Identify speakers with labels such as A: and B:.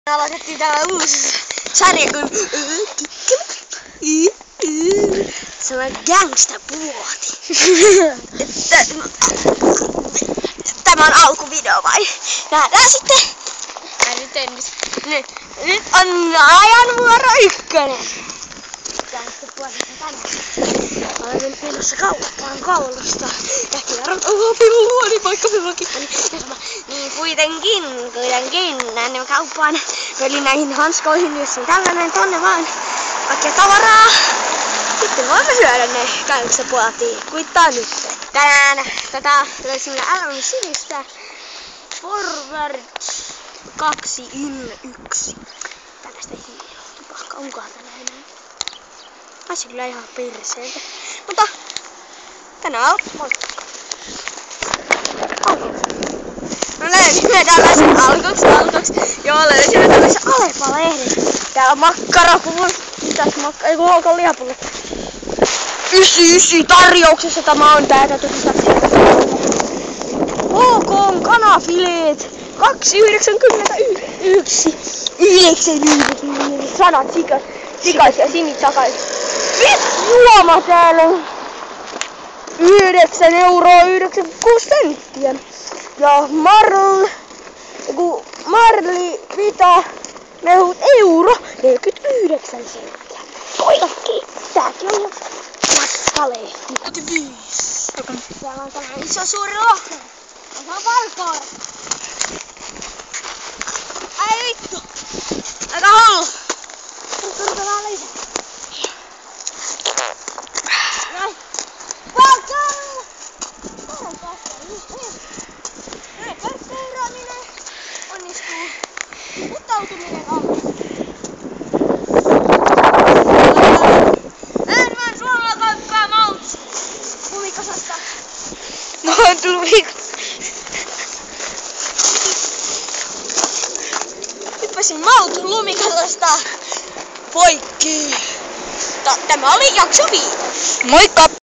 A: Aloitettiin täällä uusi sarja kun sellainen gangsta-puoti. Tämä on alkuvideo vai? Nähdään sitten. Nyt on ajan vuoro 1. Gangsta-puolissa tänään. Olen menossa kauppaan kaulasta. Ja kierron piluoni vaikka piluakin. Niin kuitenkin näin kauppaan. Eli näihin hanskoihin, jos on tällainen tonne vaan kaikkea tavaraa. Sitten voimme syödä ne gangsta-puotiin. Kuittaa nyt. Tänään tätä löysimme Alvin sinistä. Forward 2 in 1. Tällaista hiilotupakka. Onkohan tänään enää? Taisi kyllä ihan perseeltä. Mutta tänään on moikka. No löysimme tällaisen alkoks. Joo, löysimme tällaisen Alepa-lehden. Täällä on makkarapullo. Mitäs ei kun olkoon lihapullo. 99 tarjouksessa tämä on. Tää täytyy pistää sieltä. OK kanafileet. 2,91. 99 sanat sikaisia sinisakais. Juoma täällä on 9,96 €. Ja Marli Vita mehut euro 49 senttiä. Kaikki! Tääkin on jo matkalehti. 5. Täällä on tämmönen iso suuri lohko. Tämä on valkoa. Ai vittu! Aika hullu! Turta vähän lisää. Noin. Valkoa! Täällä tässä. Näin seuraaminen onnistuu. Puttautuminen on. Enemmän Suomella kauppaa maut. Lumikasasta. No on lumikasasta. Hyppäsin maut lumikasasta poikki. Tämä oli jakso 5.
B: Moikka!